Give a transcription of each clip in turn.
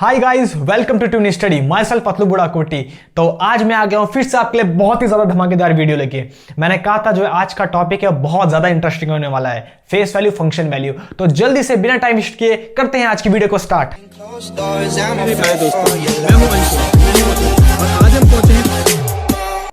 Hi guys, welcome to tune study. Myself पतलू बुढ़ा कोटी। तो आज मैं आ गया हूँ फिर से आपके लिए बहुत ही ज्यादा धमाकेदार वीडियो लेके। मैंने कहा था जो आज का टॉपिक है बहुत ज्यादा इंटरेस्टिंग होने वाला है, फेस वैल्यू, फंक्शन वैल्यू। तो जल्दी से बिना टाइम वेस्ट किए करते हैं आज की वीडियो को स्टार्ट।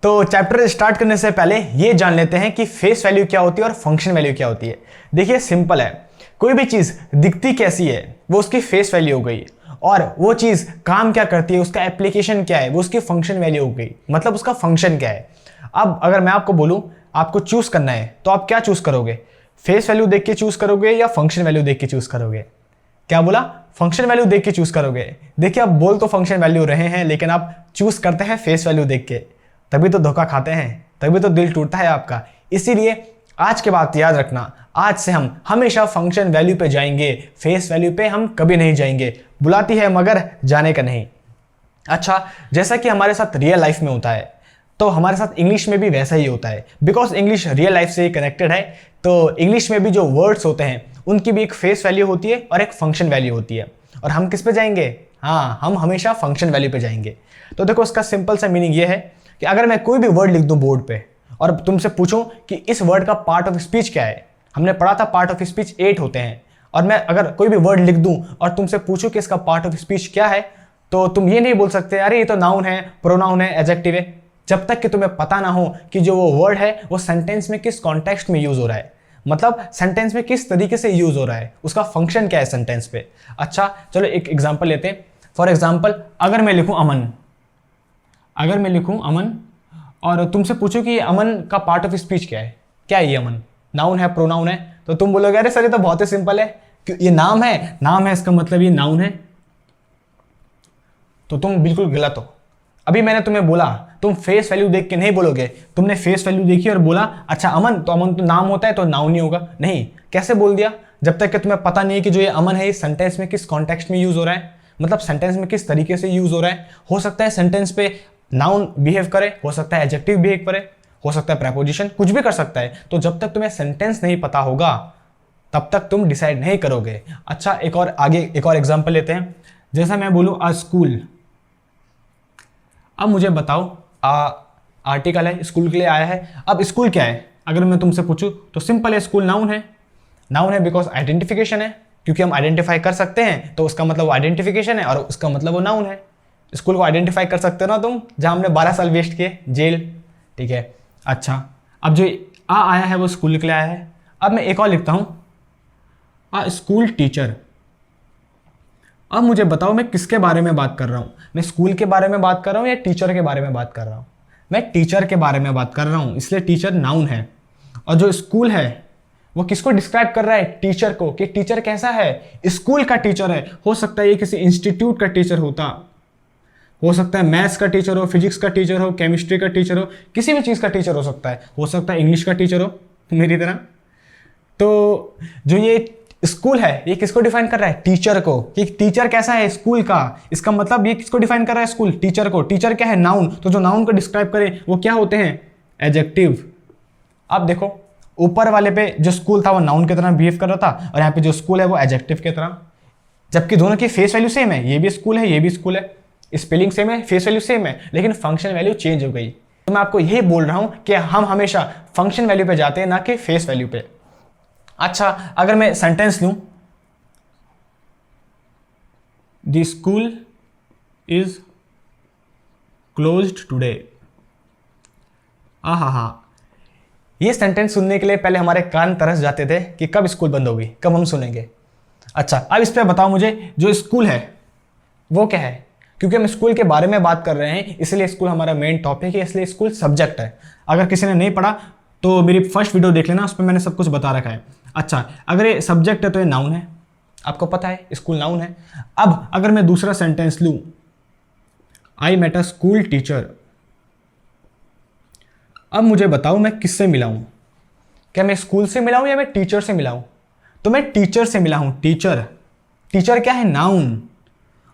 तो चैप्टर स्टार्ट करने से पहले ये जान लेते हैं कि फेस वैल्यू क्या होती है और फंक्शन वैल्यू क्या होती है। देखिए सिंपल है, कोई भी चीज दिखती कैसी है वो उसकी फेस वैल्यू हो गई, और वो चीज काम क्या करती है, उसका एप्लीकेशन क्या है, वो उसकी फंक्शन वैल्यू हो गई, मतलब उसका फंक्शन क्या है। अब अगर मैं आपको बोलूं आपको चूज करना है तो आप क्या चूज करोगे? फेस वैल्यू देख के चूज करोगे या फंक्शन वैल्यू देख के चूज करोगे? क्या बोला? फंक्शन वैल्यू देख के चूज करोगे। देखिए आप बोल तो फंक्शन वैल्यू रहे हैं लेकिन आप चूज करते हैं फेस वैल्यू देख के, तभी तो धोखा खाते हैं, तभी तो दिल टूटता है आपका। इसीलिए आज के बाद याद रखना, आज से हम हमेशा फंक्शन वैल्यू पे जाएंगे, फेस वैल्यू पे हम कभी नहीं जाएंगे। बुलाती है मगर जाने का नहीं। अच्छा, जैसा कि हमारे साथ रियल लाइफ में होता है तो हमारे साथ इंग्लिश में भी वैसा ही होता है, बिकॉज इंग्लिश रियल लाइफ से कनेक्टेड है। तो इंग्लिश में भी जो वर्ड्स होते हैं उनकी भी एक फेस वैल्यू होती है और एक फंक्शन वैल्यू होती है। और हम किस पे जाएंगे? हाँ, हम हमेशा फंक्शन वैल्यू पे जाएंगे। तो देखो उसका सिंपल सा मीनिंग ये है कि अगर मैं कोई भी वर्ड लिख दूं बोर्ड पे और तुमसे पूछूं कि इस वर्ड का पार्ट ऑफ स्पीच क्या है, हमने पढ़ा था पार्ट ऑफ स्पीच 8 होते हैं, और मैं अगर कोई भी वर्ड लिख दूं और तुमसे पूछूं कि इसका पार्ट ऑफ स्पीच क्या है, तो तुम ये नहीं बोल सकते अरे ये तो नाउन है, प्रोनाउन है, एडजेक्टिव है, जब तक कि तुम्हें पता ना हो कि जो वो वर्ड है वो सेंटेंस में किस कॉन्टेक्स्ट में यूज हो रहा है, मतलब सेंटेंस में किस तरीके से यूज हो रहा है, उसका फंक्शन क्या है सेंटेंस पे। अच्छा चलो एक एग्जाम्पल लेते हैं। फॉर एग्जाम्पल अगर मैं लिखूं अमन, अगर मैं लिखूं अमन और तुमसे पूछो कि अमन का पार्ट ऑफ स्पीच क्या है, क्या है ये अमन? नाउन है, प्रोनाउन है? तो तुम बोलोगे अरे सर ये तो बहुत ही सिंपल है, क्यों ये नाम है, नाम है इसका मतलब ये नाउन है। तो तुम बिल्कुल गलत हो। अभी मैंने तुम्हें बोला, तुम फेस वैल्यू देख के नहीं बोलोगे, तुमने फेस वैल्यू देखी और बोला अच्छा अमन, तो अमन तो नाम होता है तो नाउन ही होगा। नहीं, कैसे बोल दिया? जब तक कि तुम्हें पता नहीं है कि जो ये अमन है ये सेंटेंस में किस कॉन्टेक्स्ट में यूज हो रहा है, मतलब सेंटेंस में किस तरीके से यूज हो रहा है। हो सकता है सेंटेंस पे नाउन बिहेव करे, हो सकता है एडजेक्टिव बिहेव करे, हो सकता है प्रेपोजिशन, कुछ भी कर सकता है। तो जब तक तुम्हें सेंटेंस नहीं पता होगा तब तक तुम डिसाइड नहीं करोगे। अच्छा एक और आगे एक और एग्जांपल लेते हैं। जैसा मैं बोलूं अ स्कूल, अब मुझे बताओ आर्टिकल है, स्कूल के लिए आया है। अब स्कूल क्या है अगर मैं तुमसे पूछूं तो सिंपल है, स्कूल नाउन है। नाउन है बिकॉज आइडेंटिफिकेशन है, क्योंकि हम आइडेंटिफाई कर सकते हैं तो उसका मतलब वो आइडेंटिफिकेशन है और उसका मतलब वो नाउन है। स्कूल को आइडेंटिफाई कर सकते हो ना तुम, जहां हमने 12 साल वेस्ट किए, जेल। ठीक है। अच्छा अब जो आ आया है वो स्कूल के लिए आया है। अब मैं एक और लिखता हूं अ स्कूल टीचर। अब मुझे बताओ मैं किसके बारे में बात कर रहा हूं? मैं स्कूल के बारे में बात कर रहा हूं या टीचर के बारे में बात कर रहा हूं? मैं टीचर के बारे में बात कर रहा हूं, इसलिए टीचर नाउन है। और जो स्कूल है वो किसको डिस्क्राइब कर रहा है? टीचर को, कि टीचर कैसा है, स्कूल का टीचर है। हो सकता है ये किसी इंस्टीट्यूट का टीचर होता, हो सकता है मैथ्स का टीचर हो, फिजिक्स का टीचर हो, केमिस्ट्री का टीचर हो, किसी भी चीज़ का टीचर हो सकता है इंग्लिश का टीचर हो मेरी तरह। तो जो ये स्कूल है ये किसको डिफाइन कर रहा है? टीचर को, कि टीचर कैसा है स्कूल का। इसका मतलब ये किसको डिफाइन कर रहा है? स्कूल, टीचर को। टीचर क्या है? नाउन। तो जो नाउन को डिस्क्राइब करे वो क्या होते हैं? एडजेक्टिव। अब देखो ऊपर वाले पे जो स्कूल था वो नाउन की तरह बिहेव कर रहा था और यहाँ पे जो स्कूल है वो एडजेक्टिव की तरह, जबकि दोनों की फेस वैल्यू सेम है। ये भी स्कूल है, ये भी स्कूल है, स्पेलिंग सेम है, फेस वैल्यू सेम है, लेकिन फंक्शन वैल्यू चेंज हो गई। तो मैं आपको यही बोल रहा हूं कि हम हमेशा फंक्शन वैल्यू पे जाते हैं, ना कि फेस वैल्यू पे। अच्छा अगर मैं सेंटेंस लूं, the school is closed today. हा, ये सेंटेंस सुनने के लिए पहले हमारे कान तरस जाते थे कि कब स्कूल बंद होगी, कब हम सुनेंगे। अच्छा अब इस पे बताओ मुझे, जो स्कूल है वो क्या है? क्योंकि हम स्कूल के बारे में बात कर रहे हैं इसलिए स्कूल हमारा मेन टॉपिक है, इसलिए स्कूल सब्जेक्ट है। अगर किसी ने नहीं पढ़ा तो मेरी फर्स्ट वीडियो देख लेना, उस पर मैंने सब कुछ बता रखा है। अच्छा अगर ये सब्जेक्ट है तो ये नाउन है, आपको पता है स्कूल नाउन है। अब अगर मैं दूसरा सेंटेंस लूं, I met a school teacher. अब मुझे बताओ मैं किससे मिला हूं? क्या मैं स्कूल से मिला हूं या मैं टीचर से मिला हूं? तो मैं टीचर से मिला हूं। टीचर, टीचर क्या है? नाउन।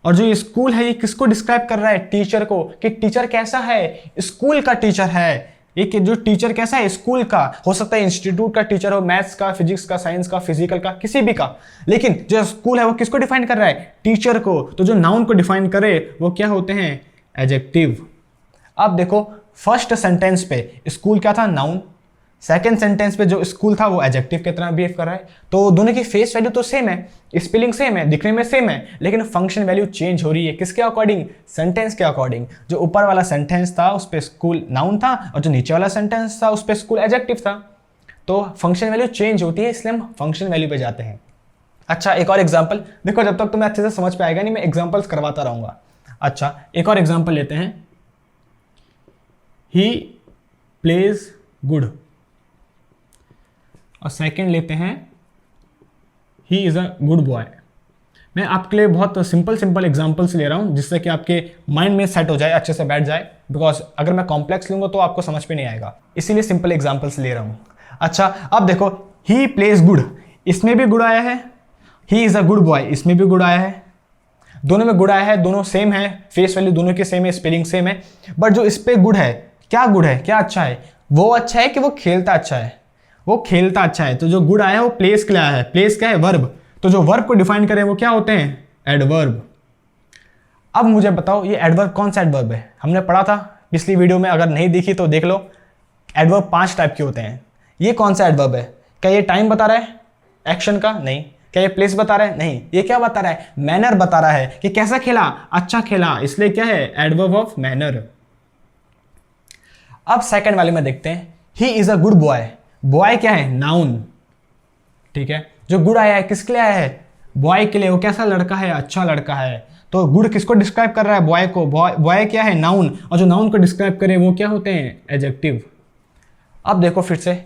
और जो ये स्कूल है ये किसको डिस्क्राइब कर रहा है? टीचर को, कि टीचर कैसा है? स्कूल का टीचर है। एक जो टीचर कैसा है, स्कूल का हो सकता है, इंस्टीट्यूट का टीचर हो, मैथ्स का, फिजिक्स का, साइंस का, फिजिकल का, किसी भी का, लेकिन जो स्कूल है वो किसको डिफाइन कर रहा है, टीचर को। तो जो नाउन को डिफाइन करे वो क्या होते हैं, एडजेक्टिव। अब देखो फर्स्ट सेंटेंस पे स्कूल क्या था, नाउन, सेकेंड सेंटेंस पे जो स्कूल था वो एडजेक्टिव की तरह बिहेव कर रहा है। तो दोनों की फेस वैल्यू तो सेम है, स्पेलिंग सेम है, दिखने में सेम है, लेकिन फंक्शन वैल्यू चेंज हो रही है किसके अकॉर्डिंग, सेंटेंस के अकॉर्डिंग। जो ऊपर वाला सेंटेंस था उस पर स्कूल नाउन था और जो नीचे वाला सेंटेंस था उस पर स्कूल एडजेक्टिव था। तो फंक्शन वैल्यू चेंज होती है, इसलिए हम फंक्शन वैल्यू पे जाते हैं। अच्छा एक और एग्जाम्पल देखो, जब तक तुम्हें अच्छे से समझ पे आएगा नहीं, मैं एग्जाम्पल्स करवाता रहूंगा। अच्छा एक और एग्जाम्पल लेते हैं, ही प्लेज गुड, और सेकंड लेते हैं he is a good boy. मैं आपके लिए बहुत सिंपल एग्जांपल्स ले रहा हूं जिससे कि आपके माइंड में सेट हो जाए, अच्छे से बैठ जाए, बिकॉज अगर मैं कॉम्प्लेक्स लूंगा तो आपको समझ पे नहीं आएगा, इसीलिए सिंपल एग्जांपल्स ले रहा हूं। अच्छा अब देखो, ही प्लेज गुड, इसमें भी गुड आया है, he is a good boy, इसमें भी गुड आया है, दोनों में गुड आया है, दोनों सेम है, फेस वैल्यू दोनों की सेम है, स्पेलिंग सेम है, बट जो इस पे गुड है, क्या गुड है, क्या अच्छा है, वो अच्छा है कि वो खेलता अच्छा है, वो खेलता अच्छा है। तो जो गुड आया है वो प्लेस के लिए आया है, प्लेस क्या है, वर्ब, तो जो वर्ब को डिफाइन करें वो क्या होते हैं, एडवर्ब। अब मुझे बताओ ये एडवर्ब कौन सा एडवर्ब है, हमने पढ़ा था पिछली वीडियो में, अगर नहीं देखी तो देख लो। एडवर्ब 5 टाइप के होते हैं, ये कौन सा एडवर्ब है, क्या ये टाइम बता रहा है एक्शन का, नहीं। क्या ये प्लेस बता रहा है, नहीं। ये क्या बता रहा है, मैनर बता रहा है कि कैसा खेला, अच्छा खेला, इसलिए क्या है, एडवर्ब ऑफ मैनर। अब सेकंड वाले में देखते हैं, he is a good boy, boy क्या है, नाउन, ठीक है। जो गुड आया है किसके लिए आया है, बॉय के लिए, वो कैसा लड़का है, अच्छा लड़का है। तो गुड किसको डिस्क्राइब कर रहा है, बॉय को, बॉय क्या है, नाउन, और जो नाउन को डिस्क्राइब करे वो क्या होते हैं, एडजेक्टिव। अब देखो फिर से,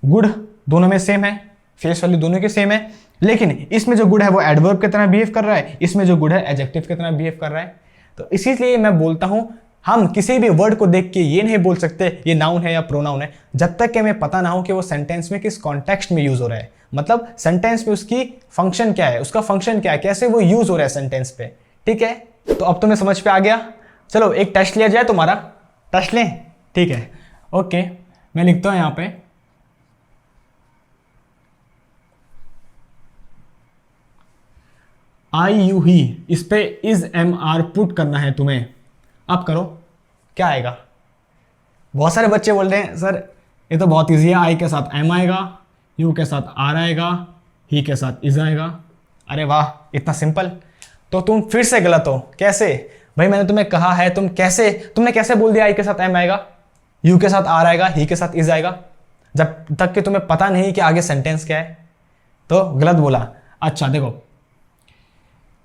गुड दोनों में सेम है, फेस वैल्यू दोनों की सेम है, लेकिन इसमें जो गुड है वो एडवर्ब की तरह बिहेव कर रहा है, इसमें जो गुड है एडजेक्टिव की तरह बिहेव कर रहा है। तो इसीलिए मैं बोलता हूं, हम किसी भी वर्ड को देख के ये नहीं बोल सकते ये नाउन है या प्रोनाउन है, जब तक कि हमें पता ना हो कि वो सेंटेंस में किस कॉन्टेक्स्ट में यूज हो रहा है, मतलब सेंटेंस में उसकी फंक्शन क्या है, उसका फंक्शन क्या है, कैसे वो यूज हो रहा है सेंटेंस पे, ठीक है। तो अब तुम्हें समझ पे आ गया। चलो एक टेस्ट लिया जाए तुम्हारा, टेस्ट लें, ठीक है, ओके। मैं लिखता हूं यहां पे, आई यू ही, इस पे इज एम आर पुट करना है तुम्हें। अब करो, क्या आएगा। बहुत सारे बच्चे बोल रहे हैं सर ये तो बहुत ईजी है, आई के साथ एम आएगा, यू के साथ आर आएगा, ही के साथ इज आएगा। अरे वाह, इतना सिंपल। तो तुम फिर से गलत हो। कैसे भाई, मैंने तुम्हें कहा है, तुमने कैसे बोल दिया आई के साथ एम आएगा, यू के साथ आर आएगा, ही के साथ इज आएगा, जब तक कि तुम्हें पता नहीं कि आगे सेंटेंस क्या है, तो गलत बोला। अच्छा देखो,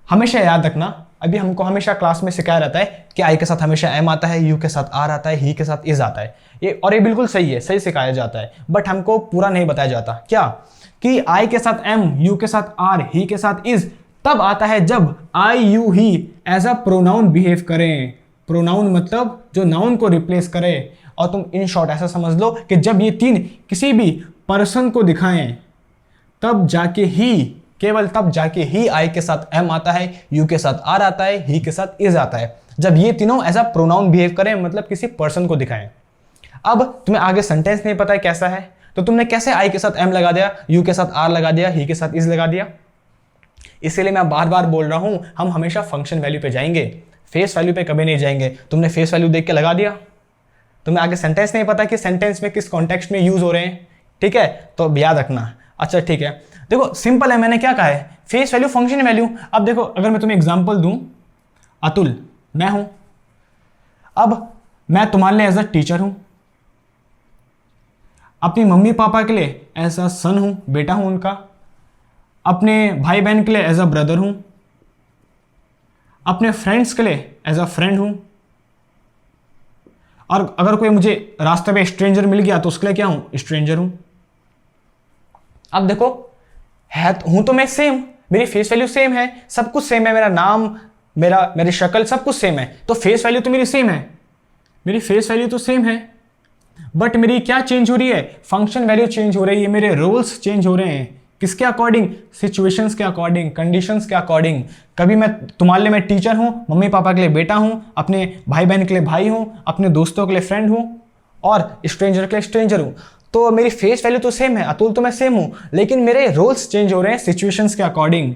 हमेशा याद रखना, अभी हमको हमेशा क्लास में सिखाया रहता है कि आई के साथ हमेशा एम आता है, यू के साथ आर आता है, ही के साथ इज आता है, ये बिल्कुल सही है, सही सिखाया जाता है, बट हमको पूरा नहीं बताया जाता। क्या कि आई के साथ एम, यू के साथ आर, ही के साथ इज तब आता है जब I you he as a pronoun behave करें। प्रोनाउन मतलब जो नाउन को रिप्लेस करे, और तुम इन शॉर्ट ऐसा समझ लो कि जब ये तीन किसी भी पर्सन को दिखाएं तब जाके ही, केवल तब जाके ही आई के साथ एम आता है, यू के साथ आर आता है, ही के साथ इज आता है, जब ये तीनों एज अ प्रोनाउन बिहेव करें, मतलब किसी पर्सन को दिखाएं। अब तुम्हें आगे सेंटेंस नहीं पता है कैसा है, तो तुमने कैसे आई के साथ एम लगा दिया, यू के साथ आर लगा दिया, ही के साथ इज लगा दिया। इसीलिए मैं बार बार बोल रहा हूं, हम हमेशा फंक्शन वैल्यू पे जाएंगे, फेस वैल्यू पे कभी नहीं जाएंगे। तुमने फेस वैल्यू देख के लगा दिया, तुम्हें आगे सेंटेंस नहीं पता कि सेंटेंस में किस कॉन्टेक्स्ट में यूज हो रहे हैं, ठीक है, तो याद रखना। अच्छा ठीक है, देखो सिंपल है, मैंने क्या कहा है, फेस वैल्यू फंक्शन वैल्यू। अब देखो, अगर मैं तुम्हें एग्जांपल दूं, अतुल मैं हूं, अब मैं तुम्हारे लिए एज अ टीचर हूं, अपनी मम्मी पापा के लिए एज अ सन हूं, बेटा हूं उनका, अपने भाई बहन के लिए एज अ ब्रदर हूं, अपने फ्रेंड्स के लिए एज अ फ्रेंड हूं, और अगर कोई मुझे रास्ते में स्ट्रेंजर मिल गया तो उसके लिए क्या हूं, स्ट्रेंजर हूं। अब देखो, हूं तो मैं सेम, मेरी फेस वैल्यू सेम है, सब कुछ सेम है, मेरा नाम, मेरी शक्ल सब कुछ सेम है, तो फेस वैल्यू तो मेरी सेम है, मेरी फेस वैल्यू तो सेम है, बट मेरी क्या चेंज हो रही है, फंक्शन वैल्यू चेंज हो रही है, मेरे रोल्स चेंज हो रहे हैं, किसके अकॉर्डिंग, सिचुएशंस के अकॉर्डिंग, कंडीशंस के अकॉर्डिंग। कभी मैं तुम्हारे लिए मैं टीचर हूं, मम्मी पापा के लिए बेटा हूं, अपने भाई बहन के लिए भाई हूं, अपने दोस्तों के लिए फ्रेंड हूं, और स्ट्रेंजर के लिए स्ट्रेंजर हूँ। तो मेरी फेस वैल्यू तो सेम है, अतुल तो मैं सेम हूँ, लेकिन मेरे रोल्स चेंज हो रहे हैं सिचुएशंस के अकॉर्डिंग,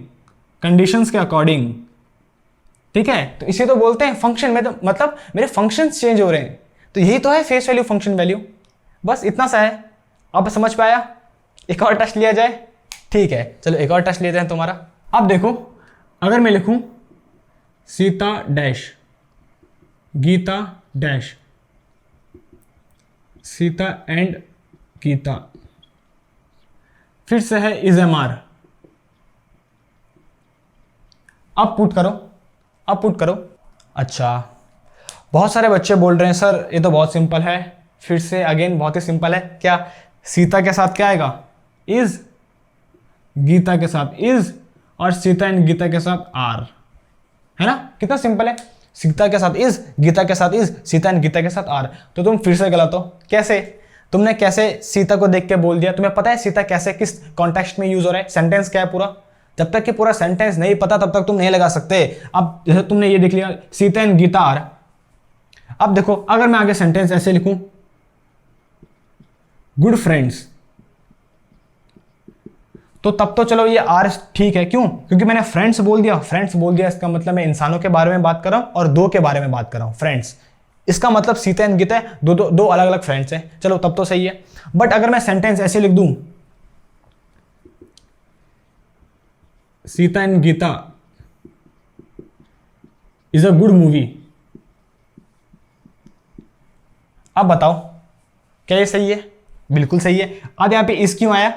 कंडीशंस के अकॉर्डिंग। ठीक है, तो इसे तो बोलते हैं फंक्शन में, तो मतलब मेरे फंक्शंस चेंज हो रहे हैं। तो यही तो है फेस वैल्यू फंक्शन वैल्यू, बस इतना सा है। अब समझ पाया? एक और टेस्ट लिया जाए? ठीक है, चलो एक और टेस्ट लेते हैं तुम्हारा। अब देखो, अगर मैं लिखूं Sita dash Gita dash, Sita and Gita, फिर से है इज एम आर। अब पुट करो, अब पुट करो। अच्छा, बहुत सारे बच्चे बोल रहे हैं सर ये तो बहुत सिंपल है। फिर से अगेन बहुत ही सिंपल है। क्या सीता के साथ क्या आएगा? इज, गीता के साथ इज, और सीता एंड गीता के साथ आर, है ना? कितना सिंपल है। सीता के साथ इज, गीता के साथ इज, सीता एंड गीता के साथ आर। तो तुम फिर से गलत हो। कैसे? तुमने कैसे सीता को देख के बोल दिया? तुम्हें पता है सीता कैसे, किस कॉन्टेक्स्ट में यूज हो रहा है, सेंटेंस क्या है पूरा? जब तक कि पूरा सेंटेंस नहीं पता तब तक तुम नहीं लगा सकते। अब जैसे तुमने ये देख लिया सीता एंड गीता आर। अब देखो, अगर मैं आगे सेंटेंस ऐसे लिखूं, गुड फ्रेंड्स, तो तब तो चलो ये आर ठीक है। क्यों? क्योंकि मैंने फ्रेंड्स बोल दिया। फ्रेंड्स बोल दिया इसका मतलब मैं इंसानों के बारे में बात कर रहा हूं और दो के बारे में बात कर रहा हूं, फ्रेंड्स। इसका मतलब सीता एंड गीता है, दो अलग अलग फ्रेंड्स हैं। चलो तब तो सही है। बट अगर मैं सेंटेंस ऐसे लिख दूं, Sita and Gita is a good movie, अब बताओ क्या ये सही है? बिल्कुल सही है। अब यहां पे इस क्यों आया?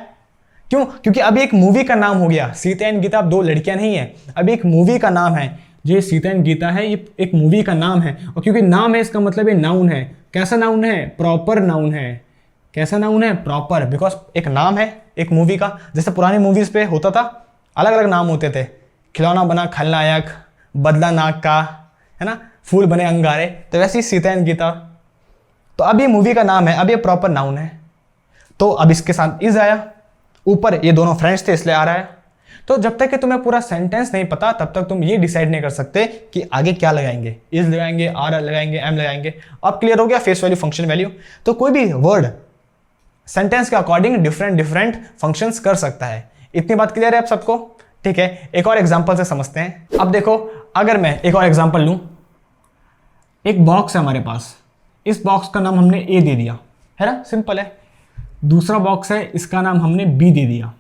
क्यों? क्योंकि अभी एक मूवी का नाम हो गया। सीता एंड गीता अब दो लड़कियां नहीं है, अभी एक मूवी का नाम है। जो सीता एंड गीता है ये एक मूवी का नाम है, और क्योंकि नाम है इसका मतलब ये नाउन है। कैसा नाउन है? प्रॉपर नाउन है। कैसा नाउन है? प्रॉपर। बिकॉज एक नाम है एक मूवी का। जैसे पुरानी मूवीज पे होता था, अलग अलग नाम होते थे। खिलौना बना खलनायक, बदला नाग का, है ना, फूल बने अंगारे। तो वैसे ही सीता एंड गीता, तो अब ये मूवी का नाम है, अब ये प्रॉपर नाउन है। तो अब इसके साथ इज आया, ऊपर ये दोनों फ्रेंड्स थे इसलिए आ रहा है। तो जब तक कि तुम्हें पूरा सेंटेंस नहीं पता तब तक तुम ये डिसाइड नहीं कर सकते कि आगे क्या लगाएंगे, इज लगाएंगे, आर लगाएंगे, एम लगाएंगे। अब क्लियर हो गया फेस वैल्यू फंक्शन वैल्यू। तो कोई भी वर्ड सेंटेंस के अकॉर्डिंग डिफरेंट डिफरेंट फंक्शंस कर सकता है। इतनी बात क्लियर है आप सबको? ठीक है, एक और एग्जांपल से समझते हैं। अब देखो, अगर मैं एक और एग्जांपल लूं, एक बॉक्स है हमारे पास, इस बॉक्स का नाम हमने ए दे दिया, है ना, सिंपल है। दूसरा बॉक्स है, इसका नाम हमने बी दे दिया,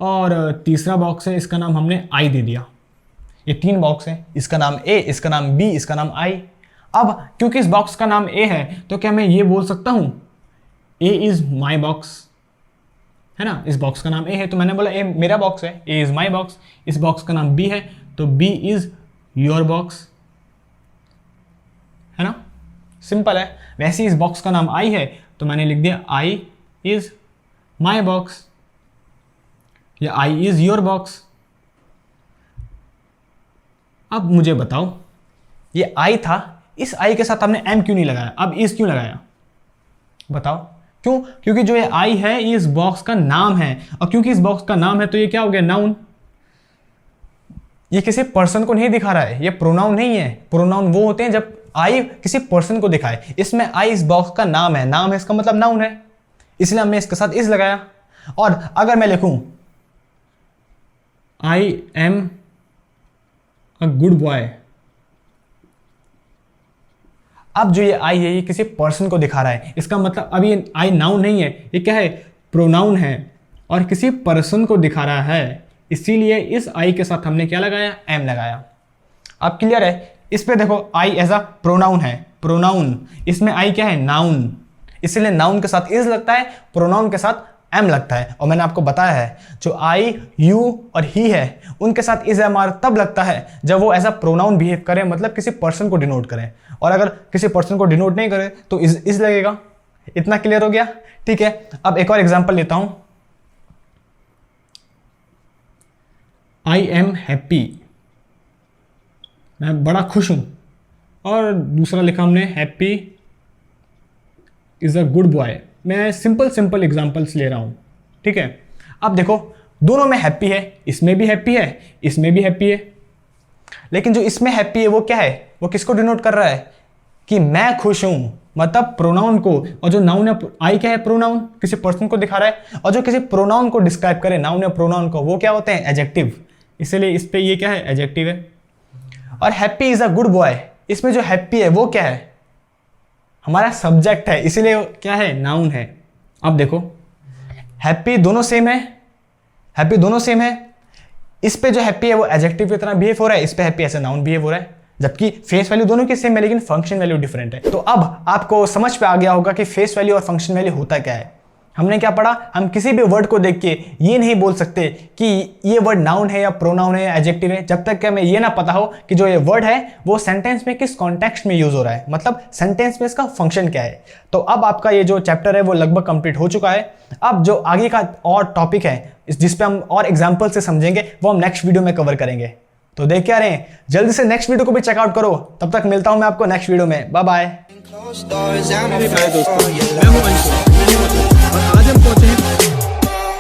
और तीसरा बॉक्स है, इसका नाम हमने आई दे दिया। ये तीन बॉक्स हैं, इसका नाम ए, इसका नाम बी, इसका नाम आई। अब क्योंकि इस बॉक्स का नाम ए है तो क्या मैं ये बोल सकता हूं ए इज माई बॉक्स, है ना? इस बॉक्स का नाम ए है तो मैंने बोला ए मेरा बॉक्स है, ए इज माई बॉक्स। इस बॉक्स का नाम बी है तो बी इज योर बॉक्स, है ना? सिंपल है। वैसे इस बॉक्स का नाम आई है तो मैंने लिख दिया आई इज माई बॉक्स या आई इज योर बॉक्स। अब मुझे बताओ, ये आई था, इस आई के साथ हमने एम क्यों नहीं लगाया, अब इज क्यों लगाया? बताओ क्यों? क्योंकि जो ये आई है ये इस बॉक्स का नाम है, और क्योंकि इस बॉक्स का नाम है तो ये क्या हो गया? नाउन। ये किसी पर्सन को नहीं दिखा रहा है, ये प्रोनाउन नहीं है। प्रोनाउन वो होते हैं जब आई किसी पर्सन को दिखाए। इसमें आई इस बॉक्स का नाम है, नाम है इसका मतलब नाउन है, इसलिए हमने इसके साथ इज लगाया। और अगर मैं लिखूं I am a good boy, अब जो ये आई है ये किसी पर्सन को दिखा रहा है, इसका मतलब अब ये आई नाउन नहीं है, ये क्या है? प्रोनाउन है, और किसी पर्सन को दिखा रहा है, इसीलिए इस आई के साथ हमने क्या लगाया? एम लगाया। अब क्लियर है? इस पे देखो, आई एज अ प्रोनाउन है, प्रोनाउन। इसमें आई क्या है? नाउन, इसलिए नाउन के साथ इज लगता है, प्रोनाउन के साथ एम लगता है। और मैंने आपको बताया है जो आई, यू और ही है उनके साथ इज एम आर तब लगता है जब वो एज अ प्रोनाउन बिहेव करें, मतलब किसी पर्सन को डिनोट करें। और अगर किसी पर्सन को डिनोट नहीं करे तो इज लगेगा। इतना क्लियर हो गया? ठीक है, अब एक और एग्जांपल लेता हूं। आई एम हैप्पी, मैं बड़ा खुश हूं, और दूसरा लिखा हमने happy is a good boy. मैं सिंपल एग्जांपल्स ले रहा हूं, ठीक है? अब देखो, दोनों में हैप्पी है, इसमें भी हैप्पी है, इसमें भी हैप्पी है, लेकिन जो इसमें हैप्पी है वो क्या है? वो किसको डिनोट कर रहा है? कि मैं खुश हूं, मतलब प्रोनाउन को, और जो नाउन है आई क्या है, प्रोनाउन, किसी पर्सन को दिखा रहा है, और जो किसी प्रोनाउन को डिस्क्राइब करे, नाउन या प्रोनाउन को, वो क्या होते हैं, एडजेक्टिव। इसलिए इस पे ये क्या है, एडजेक्टिव है। और happy is a good boy, इसमें जो हैप्पी है वो क्या है, हमारा सब्जेक्ट है, इसीलिए क्या है, नाउन है। अब देखो हैप्पी दोनों सेम है, हैप्पी दोनों सेम है। इस पे जो हैप्पी है वो एडजेक्टिव की तरह बिहेव हो रहा है, इस पे हैप्पी ऐसे नाउन बिहेव हो रहा है, जबकि फेस वैल्यू दोनों की सेम है लेकिन फंक्शन वैल्यू डिफरेंट है। तो अब आपको समझ पे आ गया होगा कि फेस वैल्यू और फंक्शन वैल्यू होता क्या है। हमने क्या पढ़ा, हम किसी भी वर्ड को देख के ये नहीं बोल सकते कि ये वर्ड नाउन है या प्रोनाउन है या एडजेक्टिव है, जब तक कि हमें ये ना पता हो कि जो ये वर्ड है वो सेंटेंस में किस कॉन्टेक्स्ट में यूज हो रहा है, मतलब सेंटेंस में इसका फंक्शन क्या है। तो अब आपका ये जो चैप्टर है वो लगभग कंप्लीट हो चुका है। अब जो आगे का और टॉपिक है जिसपे हम और एग्जाम्पल से समझेंगे वो हम नेक्स्ट वीडियो में कवर करेंगे। तो देख क्या रहे हैं, जल्दी से नेक्स्ट वीडियो को भी चेकआउट करो। तब तक मिलता हूं मैं आपको नेक्स्ट वीडियो में, बाय बाय। मेरे प्यारे दोस्तों, मैं हूं अंशु और आज हम पहुंचे हैं